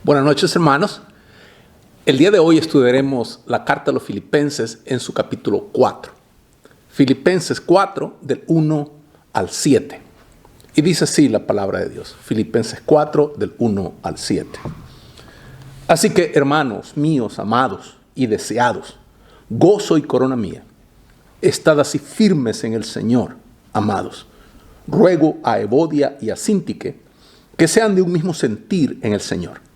Buenas noches, hermanos. El día de hoy estudiaremos la carta a los Filipenses en su capítulo 4. Filipenses 4, del 1 al 7. Y dice así la palabra de Dios. Filipenses 4, del 1 al 7. Así que, hermanos míos, amados y deseados, gozo y corona mía, estad así firmes en el Señor, amados. Ruego a Evodia y a Síntique que sean de un mismo sentir en el Señor.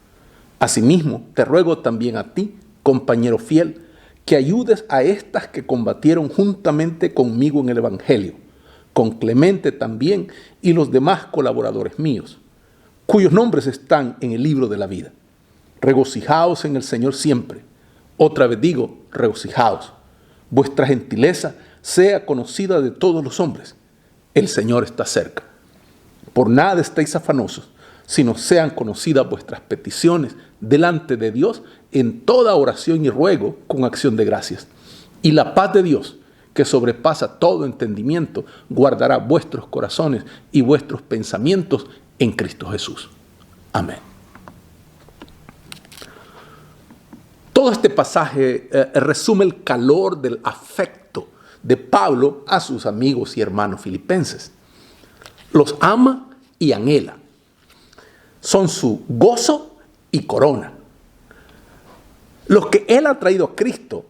Asimismo, te ruego también a ti, compañero fiel, que ayudes a estas que combatieron juntamente conmigo en el Evangelio, con Clemente también y los demás colaboradores míos, cuyos nombres están en el libro de la vida. Regocijaos en el Señor siempre. Otra vez digo, regocijaos. Vuestra gentileza sea conocida de todos los hombres. El Señor está cerca. Por nada estéis afanosos, sino sean conocidas vuestras peticiones delante de Dios en toda oración y ruego con acción de gracias. Y la paz de Dios, que sobrepasa todo entendimiento, guardará vuestros corazones y vuestros pensamientos en Cristo Jesús. Amén. Todo este pasaje resume el calor del afecto de Pablo a sus amigos y hermanos filipenses. Los ama y anhela. Son su gozo y corona. Los que él ha traído a Cristo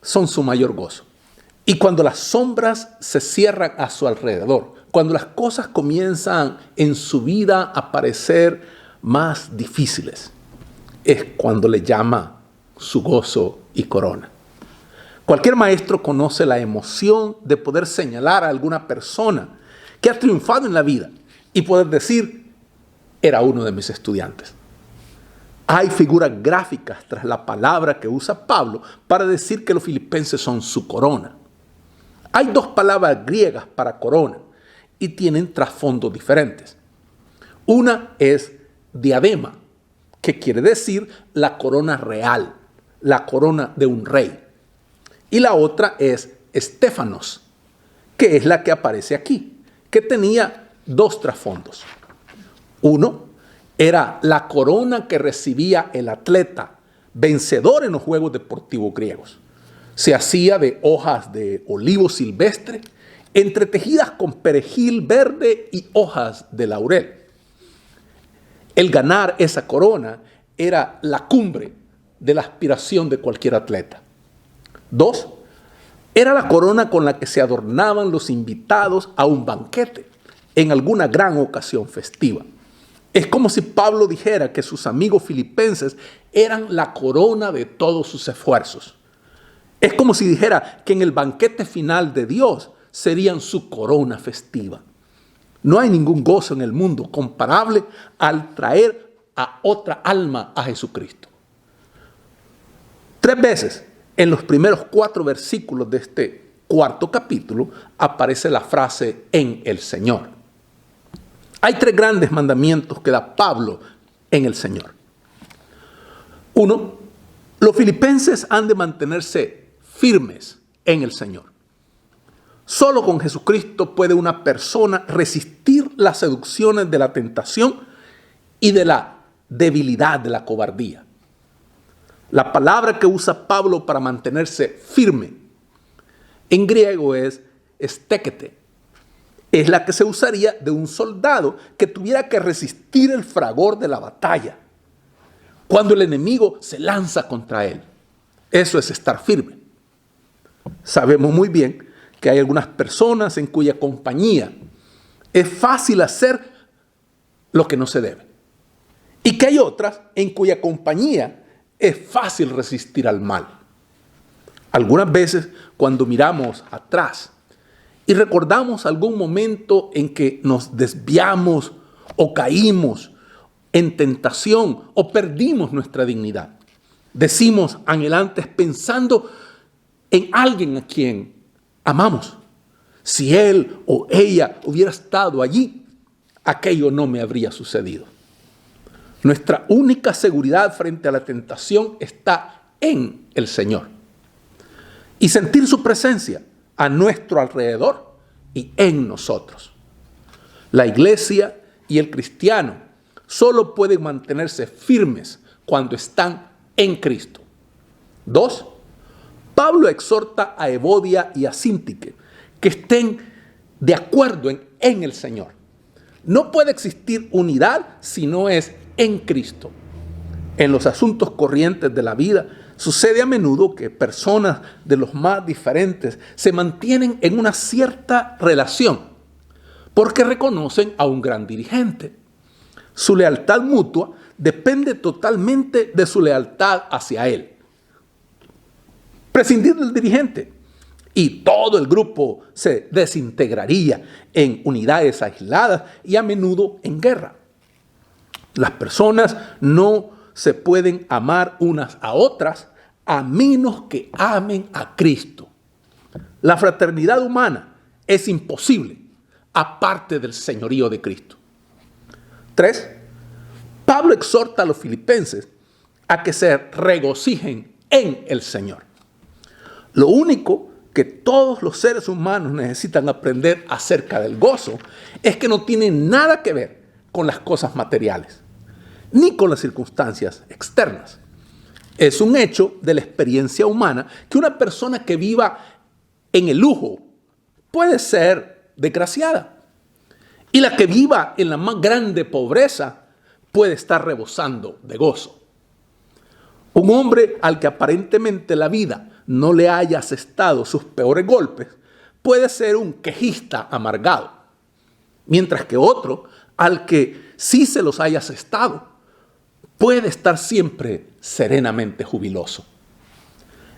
son su mayor gozo. Y cuando las sombras se cierran a su alrededor, cuando las cosas comienzan en su vida a parecer más difíciles, es cuando le llama su gozo y corona. Cualquier maestro conoce la emoción de poder señalar a alguna persona que ha triunfado en la vida y poder decir, era uno de mis estudiantes. Hay figuras gráficas tras la palabra que usa Pablo para decir que los filipenses son su corona. Hay dos palabras griegas para corona y tienen trasfondos diferentes. Una es diadema, que quiere decir la corona real, la corona de un rey. Y la otra es estéfanos, que es la que aparece aquí, que tenía dos trasfondos. Uno era la corona que recibía el atleta vencedor en los Juegos Deportivos griegos. Se hacía de hojas de olivo silvestre, entretejidas con perejil verde y hojas de laurel. El ganar esa corona era la cumbre de la aspiración de cualquier atleta. Dos, era la corona con la que se adornaban los invitados a un banquete en alguna gran ocasión festiva. Es como si Pablo dijera que sus amigos filipenses eran la corona de todos sus esfuerzos. Es como si dijera que en el banquete final de Dios serían su corona festiva. No hay ningún gozo en el mundo comparable al traer a otra alma a Jesucristo. 3 veces en los primeros 4 versículos de este 4º capítulo aparece la frase en el Señor. Hay 3 grandes mandamientos que da Pablo en el Señor. 1, los filipenses han de mantenerse firmes en el Señor. Solo con Jesucristo puede una persona resistir las seducciones de la tentación y de la debilidad de la cobardía. La palabra que usa Pablo para mantenerse firme en griego es stékete. Es la que se usaría de un soldado que tuviera que resistir el fragor de la batalla cuando el enemigo se lanza contra él. Eso es estar firme. Sabemos muy bien que hay algunas personas en cuya compañía es fácil hacer lo que no se debe. Y que hay otras en cuya compañía es fácil resistir al mal. Algunas veces cuando miramos atrás y recordamos algún momento en que nos desviamos o caímos en tentación o perdimos nuestra dignidad, decimos anhelantes pensando en alguien a quien amamos. Si él o ella hubiera estado allí, aquello no me habría sucedido. Nuestra única seguridad frente a la tentación está en el Señor. Y sentir su presencia a nuestro alrededor y en nosotros. La iglesia y el cristiano solo pueden mantenerse firmes cuando están en Cristo. 2. Pablo exhorta a Evodia y a Síntique que estén de acuerdo en el Señor. No puede existir unidad si no es en Cristo. En los asuntos corrientes de la vida sucede a menudo que personas de los más diferentes se mantienen en una cierta relación porque reconocen a un gran dirigente. Su lealtad mutua depende totalmente de su lealtad hacia él. Prescindir del dirigente y todo el grupo se desintegraría en unidades aisladas y a menudo en guerra. Las personas no se pueden amar unas a otras a menos que amen a Cristo. La fraternidad humana es imposible aparte del señorío de Cristo. 3. Pablo exhorta a los filipenses a que se regocijen en el Señor. Lo único que todos los seres humanos necesitan aprender acerca del gozo es que no tiene nada que ver con las cosas materiales, ni con las circunstancias externas. Es un hecho de la experiencia humana que una persona que viva en el lujo puede ser desgraciada. Y la que viva en la más grande pobreza puede estar rebosando de gozo. Un hombre al que aparentemente la vida no le haya asestado sus peores golpes puede ser un quejista amargado, mientras que otro al que sí se los haya asestado puede estar siempre serenamente jubiloso.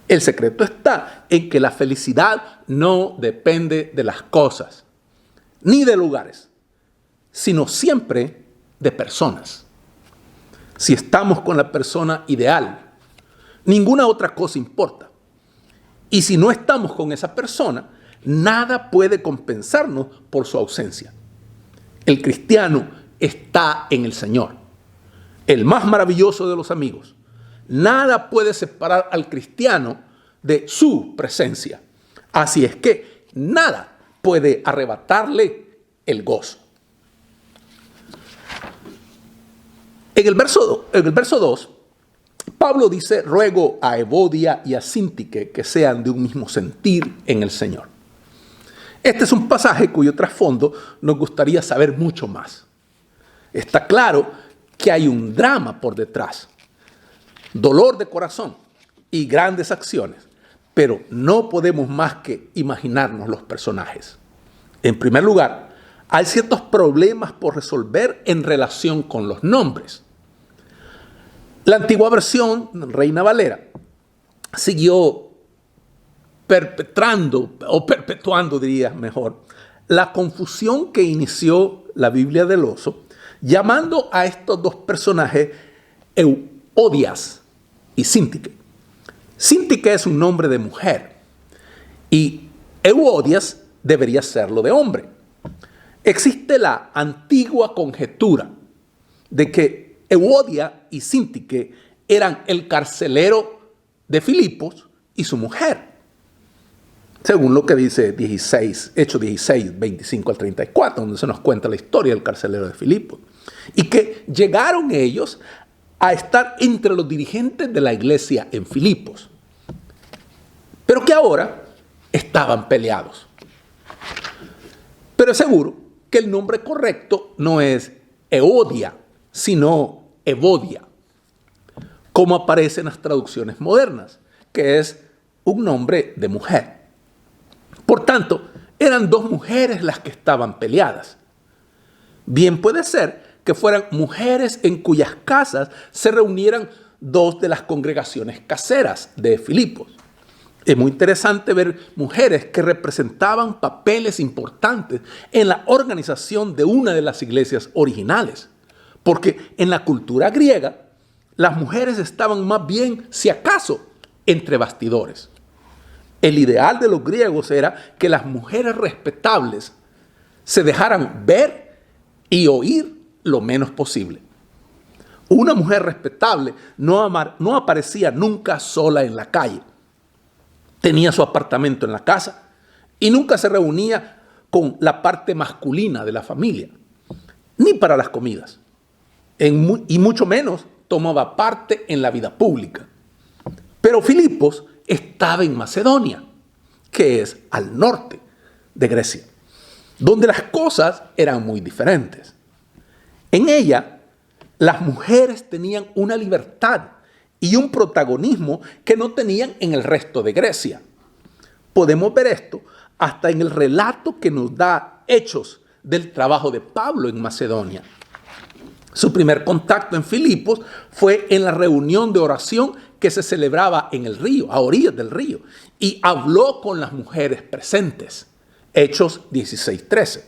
El secreto está en que la felicidad no depende de las cosas, ni de lugares, sino siempre de personas. Si estamos con la persona ideal, ninguna otra cosa importa. Y si no estamos con esa persona, nada puede compensarnos por su ausencia. El cristiano está en el Señor, el más maravilloso de los amigos. Nada puede separar al cristiano de su presencia. Así es que nada puede arrebatarle el gozo. En el verso 2, Pablo dice: ruego a Evodia y a Síntique que sean de un mismo sentir en el Señor. Este es un pasaje cuyo trasfondo nos gustaría saber mucho más. Está claro que hay un drama por detrás, dolor de corazón y grandes acciones, pero no podemos más que imaginarnos los personajes. En primer lugar, hay ciertos problemas por resolver en relación con los nombres. La antigua versión, Reina Valera, siguió perpetuando, diría mejor, la confusión que inició la Biblia del Oso, llamando a estos dos personajes Euvodias y Síntique. Síntique es un nombre de mujer y Euvodias debería serlo de hombre. Existe la antigua conjetura de que Evodia y Síntique eran el carcelero de Filipos y su mujer, según lo que dice Hechos 16, 25 al 34, donde se nos cuenta la historia del carcelero de Filipos, y que llegaron ellos a estar entre los dirigentes de la iglesia en Filipos, pero que ahora estaban peleados. Pero es seguro que el nombre correcto no es Evodia, sino Evodia, como aparece en las traducciones modernas, que es un nombre de mujer. Por tanto, eran dos mujeres las que estaban peleadas. Bien puede ser que fueran mujeres en cuyas casas se reunieran dos de las congregaciones caseras de Filipos. Es muy interesante ver mujeres que representaban papeles importantes en la organización de una de las iglesias originales. Porque en la cultura griega, las mujeres estaban más bien, si acaso, entre bastidores. El ideal de los griegos era que las mujeres respetables se dejaran ver y oír lo menos posible. Una mujer respetable no aparecía nunca sola en la calle. Tenía su apartamento en la casa y nunca se reunía con la parte masculina de la familia, ni para las comidas. Y mucho menos tomaba parte en la vida pública. Pero Filipos estaba en Macedonia, que es al norte de Grecia, donde las cosas eran muy diferentes. En ella, las mujeres tenían una libertad y un protagonismo que no tenían en el resto de Grecia. Podemos ver esto hasta en el relato que nos da Hechos del trabajo de Pablo en Macedonia. Su primer contacto en Filipos fue en la reunión de oración que se celebraba en el río, a orillas del río, y habló con las mujeres presentes. Hechos 16:13.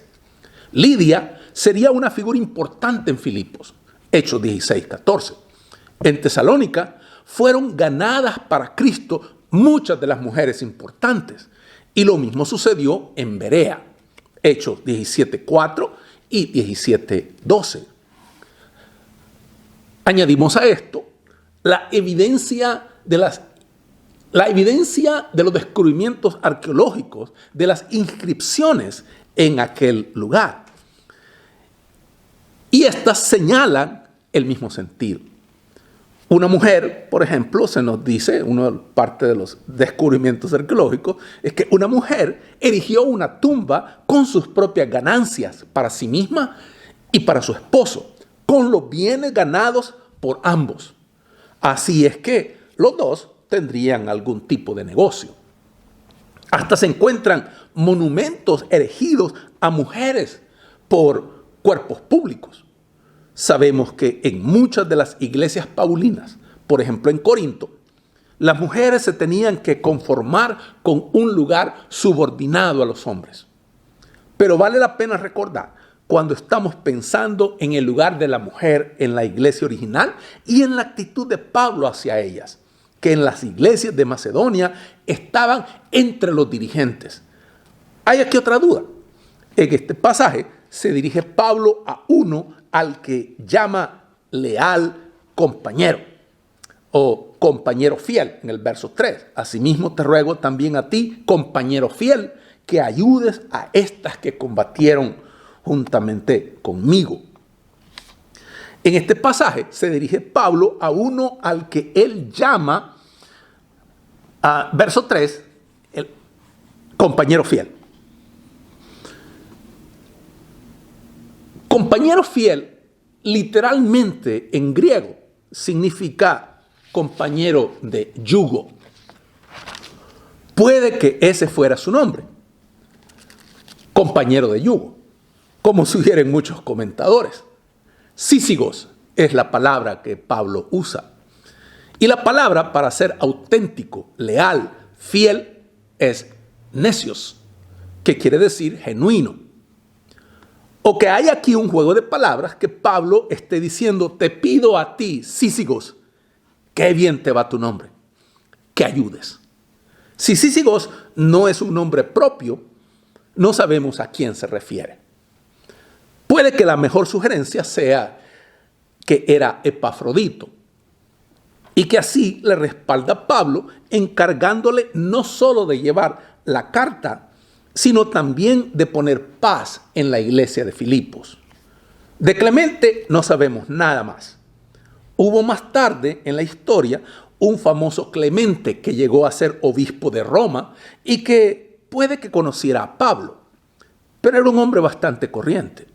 Lidia sería una figura importante en Filipos. Hechos 16:14. En Tesalónica fueron ganadas para Cristo muchas de las mujeres importantes, y lo mismo sucedió en Berea. Hechos 17:4 y 17:12. Añadimos a esto la evidencia de los descubrimientos arqueológicos de las inscripciones en aquel lugar. Y estas señalan el mismo sentido. Una mujer, por ejemplo, se nos dice, parte de los descubrimientos arqueológicos, es que una mujer erigió una tumba con sus propias ganancias para sí misma y para su esposo, con los bienes ganados por ambos. Así es que los dos tendrían algún tipo de negocio. Hasta se encuentran monumentos erigidos a mujeres por cuerpos públicos. Sabemos que en muchas de las iglesias paulinas, por ejemplo en Corinto, las mujeres se tenían que conformar con un lugar subordinado a los hombres. Pero vale la pena recordar, cuando estamos pensando en el lugar de la mujer en la iglesia original y en la actitud de Pablo hacia ellas, que en las iglesias de Macedonia estaban entre los dirigentes. ¿Hay aquí otra duda? En este pasaje se dirige Pablo a uno al que llama leal compañero o compañero fiel en el verso 3. Asimismo te ruego también a ti, compañero fiel, que ayudes a estas que combatieron juntamente conmigo. En este pasaje se dirige Pablo a uno al que él llama, verso 3, el compañero fiel. Compañero fiel, literalmente en griego, significa compañero de yugo. Puede que ese fuera su nombre, compañero de yugo, como sugieren muchos comentadores. Sísigos es la palabra que Pablo usa. Y la palabra para ser auténtico, leal, fiel, es necios, que quiere decir genuino. O que hay aquí un juego de palabras que Pablo esté diciendo, te pido a ti, Sísigos, qué bien te va tu nombre, que ayudes. Si Sísigos no es un nombre propio, no sabemos a quién se refiere. Puede que la mejor sugerencia sea que era Epafrodito y que así le respalda a Pablo encargándole no solo de llevar la carta, sino también de poner paz en la iglesia de Filipos. De Clemente no sabemos nada más. Hubo más tarde en la historia un famoso Clemente que llegó a ser obispo de Roma y que puede que conociera a Pablo, pero era un hombre bastante corriente.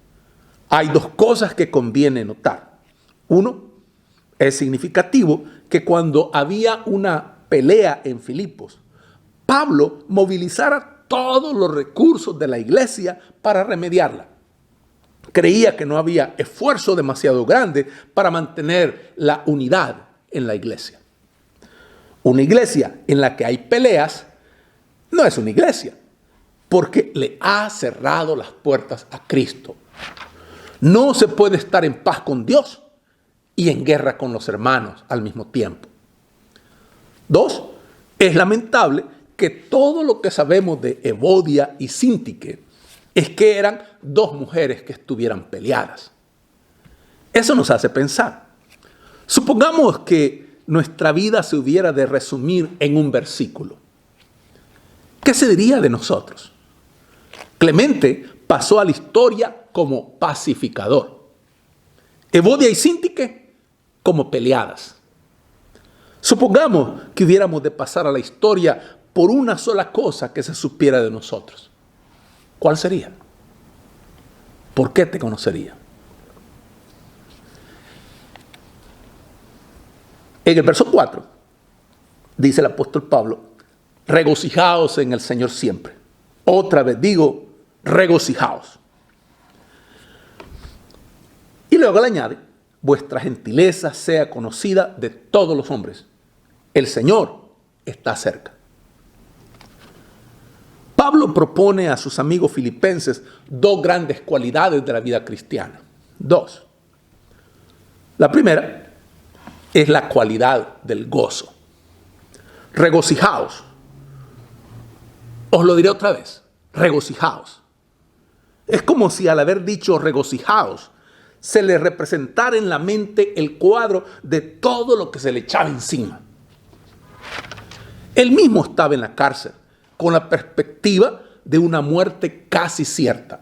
Hay dos cosas que conviene notar. Uno, es significativo que cuando había una pelea en Filipos, Pablo movilizara todos los recursos de la iglesia para remediarla. Creía que no había esfuerzo demasiado grande para mantener la unidad en la iglesia. Una iglesia en la que hay peleas no es una iglesia, porque le ha cerrado las puertas a Cristo. No se puede estar en paz con Dios y en guerra con los hermanos al mismo tiempo. Dos, es lamentable que todo lo que sabemos de Evodia y Síntique es que eran dos mujeres que estuvieran peleadas. Eso nos hace pensar. Supongamos que nuestra vida se hubiera de resumir en un versículo. ¿Qué se diría de nosotros? Clemente pasó a la historia como pacificador. Evodia y Síntique como peleadas. Supongamos que hubiéramos de pasar a la historia por una sola cosa que se supiera de nosotros. ¿Cuál sería? ¿Por qué te conocería? En el verso 4 dice el apóstol Pablo: regocijaos en el Señor siempre. Otra vez digo, regocijaos. Y luego le añade: vuestra gentileza sea conocida de todos los hombres. El Señor está cerca. Pablo propone a sus amigos filipenses dos grandes cualidades de la vida cristiana. Dos. La primera es la cualidad del gozo. Regocijaos. Os lo diré otra vez. Regocijaos. Es como si al haber dicho regocijaos, se le representara en la mente el cuadro de todo lo que se le echaba encima. Él mismo estaba en la cárcel, con la perspectiva de una muerte casi cierta.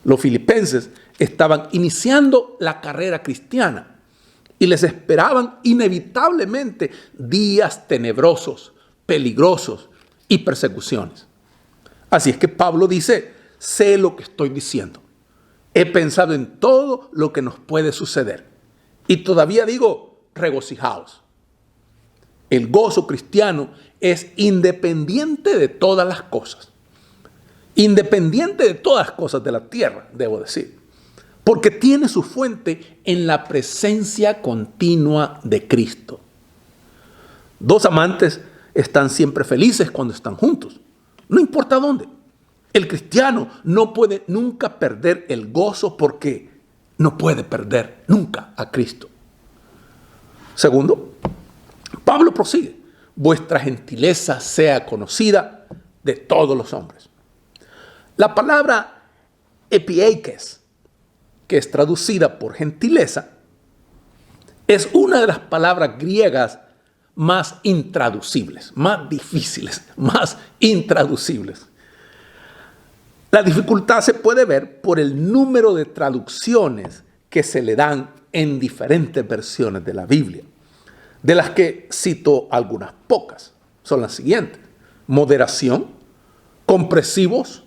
Los filipenses estaban iniciando la carrera cristiana y les esperaban inevitablemente días tenebrosos, peligrosos y persecuciones. Así es que Pablo dice: sé lo que estoy diciendo. He pensado en todo lo que nos puede suceder. Y todavía digo, regocijaos. El gozo cristiano es independiente de todas las cosas. Independiente de todas las cosas de la tierra, debo decir. Porque tiene su fuente en la presencia continua de Cristo. Dos amantes están siempre felices cuando están juntos. No importa dónde. El cristiano no puede nunca perder el gozo porque no puede perder nunca a Cristo. Segundo, Pablo prosigue: vuestra gentileza sea conocida de todos los hombres. La palabra epieikes, que es traducida por gentileza, es una de las palabras griegas más intraducibles, más difíciles, más intraducibles. La dificultad se puede ver por el número de traducciones que se le dan en diferentes versiones de la Biblia, de las que cito algunas pocas. Son las siguientes: moderación, compresivos,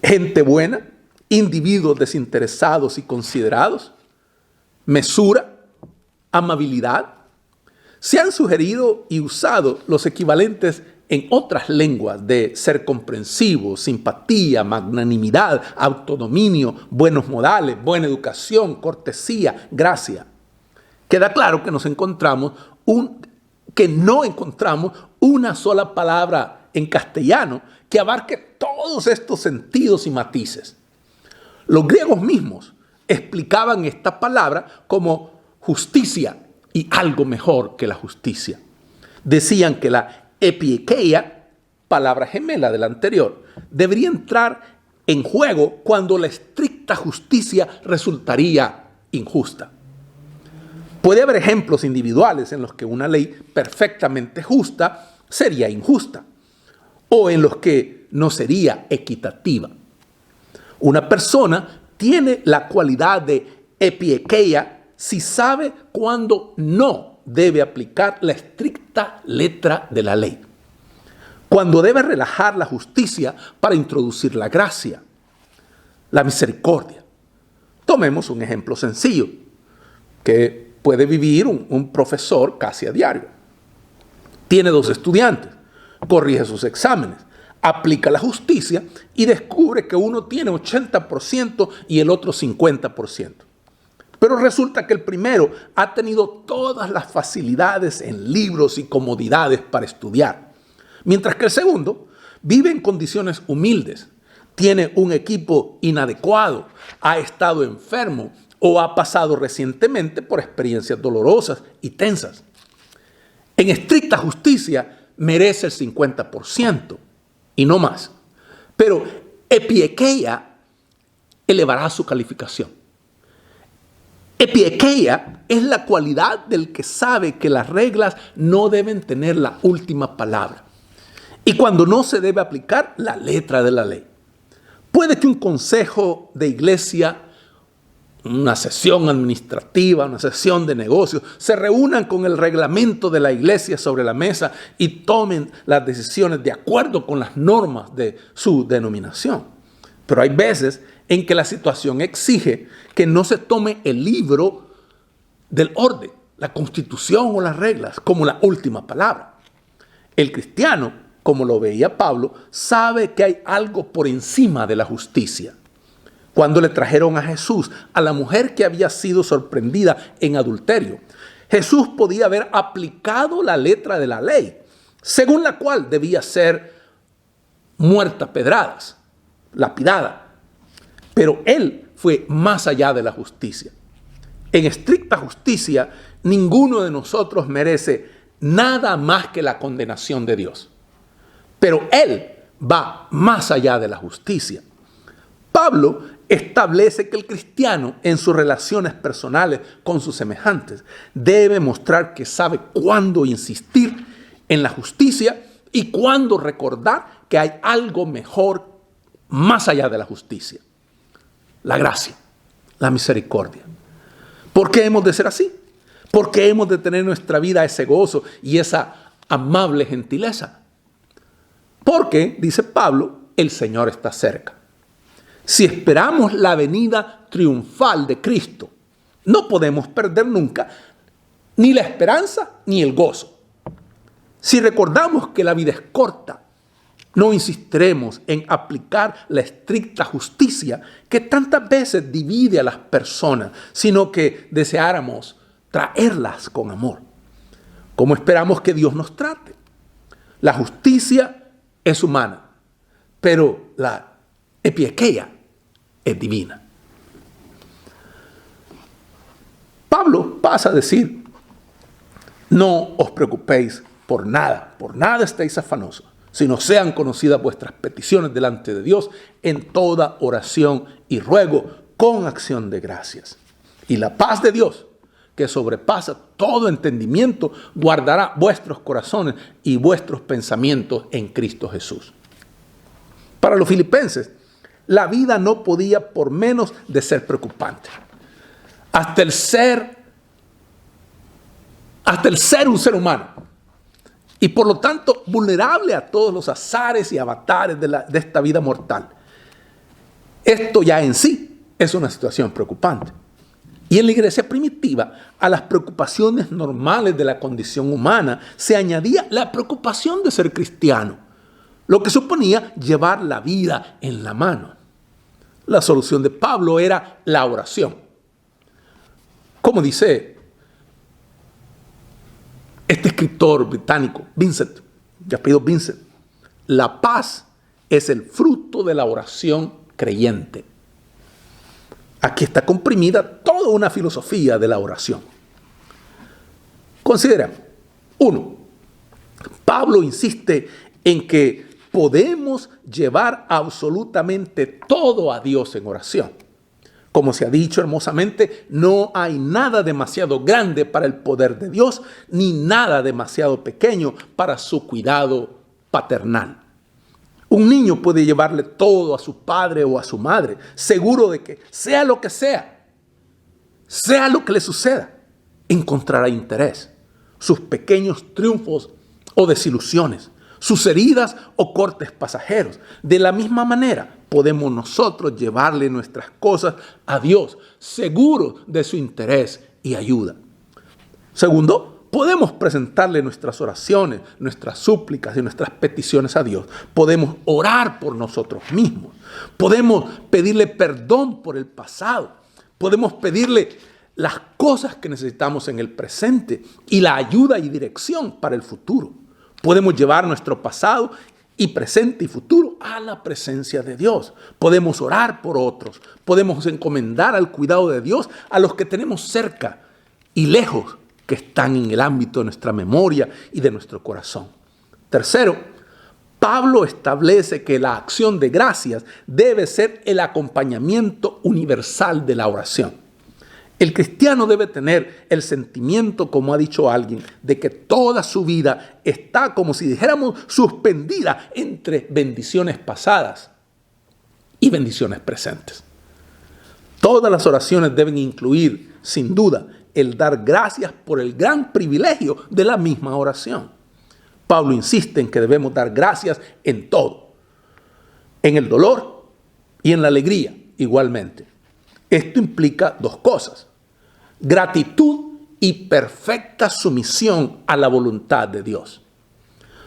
gente buena, individuos desinteresados y considerados, mesura, amabilidad. Se han sugerido y usado los equivalentes en otras lenguas de ser comprensivo, simpatía, magnanimidad, autodominio, buenos modales, buena educación, cortesía, gracia. Queda claro que no encontramos una sola palabra en castellano que abarque todos estos sentidos y matices. Los griegos mismos explicaban esta palabra como justicia y algo mejor que la justicia. Decían que la epieikeia, palabra gemela de la anterior, debería entrar en juego cuando la estricta justicia resultaría injusta. Puede haber ejemplos individuales en los que una ley perfectamente justa sería injusta, o en los que no sería equitativa. Una persona tiene la cualidad de epieikeia si sabe cuándo no debe aplicar la estricta letra de la ley, cuando debe relajar la justicia para introducir la gracia, la misericordia. Tomemos un ejemplo sencillo que puede vivir un profesor casi a diario. Tiene 2 estudiantes, corrige sus exámenes, aplica la justicia y descubre que uno tiene 80% y el otro 50%. Pero resulta que el primero ha tenido todas las facilidades en libros y comodidades para estudiar, mientras que el segundo vive en condiciones humildes, tiene un equipo inadecuado, ha estado enfermo o ha pasado recientemente por experiencias dolorosas y tensas. En estricta justicia merece el 50% y no más. Pero epieikeia elevará su calificación. Epieikeia es la cualidad del que sabe que las reglas no deben tener la última palabra y cuando no se debe aplicar la letra de la ley. Puede que un consejo de iglesia una sesión administrativa, una sesión de negocios, se reúnan con el reglamento de la iglesia sobre la mesa y tomen las decisiones de acuerdo con las normas de su denominación. Pero hay veces en que la situación exige que no se tome el libro del orden, la constitución o las reglas como la última palabra. El cristiano, como lo veía Pablo, sabe que hay algo por encima de la justicia. Cuando le trajeron a Jesús a la mujer que había sido sorprendida en adulterio, Jesús podía haber aplicado la letra de la ley, según la cual debía ser muerta a pedradas, lapidada. Pero él fue más allá de la justicia. En estricta justicia, ninguno de nosotros merece nada más que la condenación de Dios. Pero él va más allá de la justicia. Pablo establece que el cristiano en sus relaciones personales con sus semejantes debe mostrar que sabe cuándo insistir en la justicia y cuándo recordar que hay algo mejor más allá de la justicia: la gracia, la misericordia. ¿Por qué hemos de ser así? ¿Por qué hemos de tener en nuestra vida ese gozo y esa amable gentileza? Porque, dice Pablo, el Señor está cerca. Si esperamos la venida triunfal de Cristo, no podemos perder nunca ni la esperanza ni el gozo. Si recordamos que la vida es corta, no insistiremos en aplicar la estricta justicia que tantas veces divide a las personas, sino que deseáramos traerlas con amor. ¿Cómo esperamos que Dios nos trate? La justicia es humana, pero la epiekeia es divina. Pablo pasa a decir: no os preocupéis por nada estéis afanosos, sino sean conocidas vuestras peticiones delante de Dios en toda oración y ruego con acción de gracias. Y la paz de Dios, que sobrepasa todo entendimiento, guardará vuestros corazones y vuestros pensamientos en Cristo Jesús. Para los filipenses, la vida no podía por menos de ser preocupante. Hasta el ser un ser humano, y por lo tanto vulnerable a todos los azares y avatares de esta vida mortal. Esto ya en sí es una situación preocupante. Y en la iglesia primitiva, a las preocupaciones normales de la condición humana se añadía la preocupación de ser cristiano, lo que suponía llevar la vida en la mano. La solución de Pablo era la oración. Como dice este escritor británico, Vincent, de apellido Vincent, la paz es el fruto de la oración creyente. Aquí está comprimida toda una filosofía de la oración. Consideremos. 1. Pablo insiste en que podemos llevar absolutamente todo a Dios en oración. Como se ha dicho hermosamente, no hay nada demasiado grande para el poder de Dios, ni nada demasiado pequeño para su cuidado paternal. Un niño puede llevarle todo a su padre o a su madre, seguro de que sea lo que sea lo que le suceda, encontrará interés. Sus pequeños triunfos o desilusiones, sus heridas o cortes pasajeros. De la misma manera, podemos nosotros llevarle nuestras cosas a Dios, seguros de su interés y ayuda. Segundo, podemos presentarle nuestras oraciones, nuestras súplicas y nuestras peticiones a Dios. Podemos orar por nosotros mismos. Podemos pedirle perdón por el pasado. Podemos pedirle las cosas que necesitamos en el presente y la ayuda y dirección para el futuro. Podemos llevar nuestro pasado y presente y futuro a la presencia de Dios. Podemos orar por otros. Podemos encomendar al cuidado de Dios a los que tenemos cerca y lejos, que están en el ámbito de nuestra memoria y de nuestro corazón. Tercero, Pablo establece que la acción de gracias debe ser el acompañamiento universal de la oración. El cristiano debe tener el sentimiento, como ha dicho alguien, de que toda su vida está, como si dijéramos, suspendida entre bendiciones pasadas y bendiciones presentes. Todas las oraciones deben incluir, sin duda, el dar gracias por el gran privilegio de la misma oración. Pablo insiste en que debemos dar gracias en todo, en el dolor y en la alegría igualmente. Esto implica dos cosas: gratitud y perfecta sumisión a la voluntad de Dios.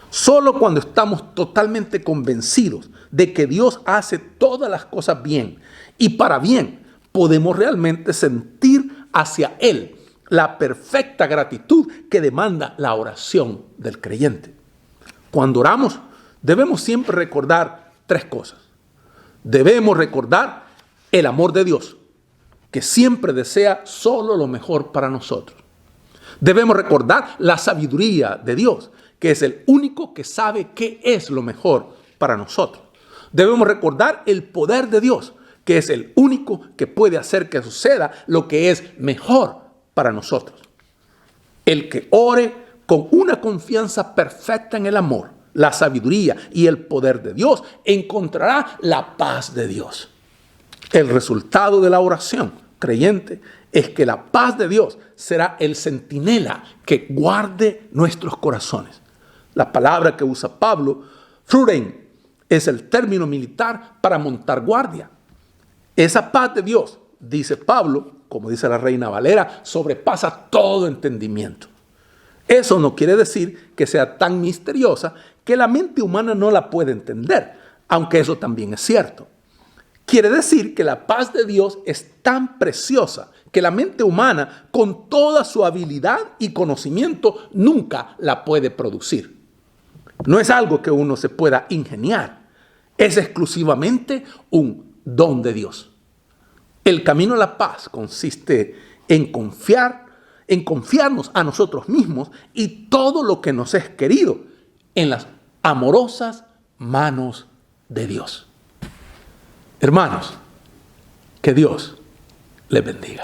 Solo cuando estamos totalmente convencidos de que Dios hace todas las cosas bien y para bien, podemos realmente sentir hacia Él la perfecta gratitud que demanda la oración del creyente. Cuando oramos, debemos siempre recordar tres cosas. Debemos recordar el amor de Dios, que siempre desea solo lo mejor para nosotros. Debemos recordar la sabiduría de Dios, que es el único que sabe qué es lo mejor para nosotros. Debemos recordar el poder de Dios, que es el único que puede hacer que suceda lo que es mejor para nosotros. El que ore con una confianza perfecta en el amor, la sabiduría y el poder de Dios, encontrará la paz de Dios. El resultado de la oración creyente es que la paz de Dios será el centinela que guarde nuestros corazones. La palabra que usa Pablo, fruren, es el término militar para montar guardia. Esa paz de Dios, dice Pablo, como dice la Reina Valera, sobrepasa todo entendimiento. Eso no quiere decir que sea tan misteriosa que la mente humana no la puede entender, aunque eso también es cierto. Quiere decir que la paz de Dios es tan preciosa que la mente humana, con toda su habilidad y conocimiento, nunca la puede producir. No es algo que uno se pueda ingeniar, es exclusivamente un don de Dios. El camino a la paz consiste en confiarnos a nosotros mismos y todo lo que nos es querido en las amorosas manos de Dios. Hermanos, que Dios les bendiga.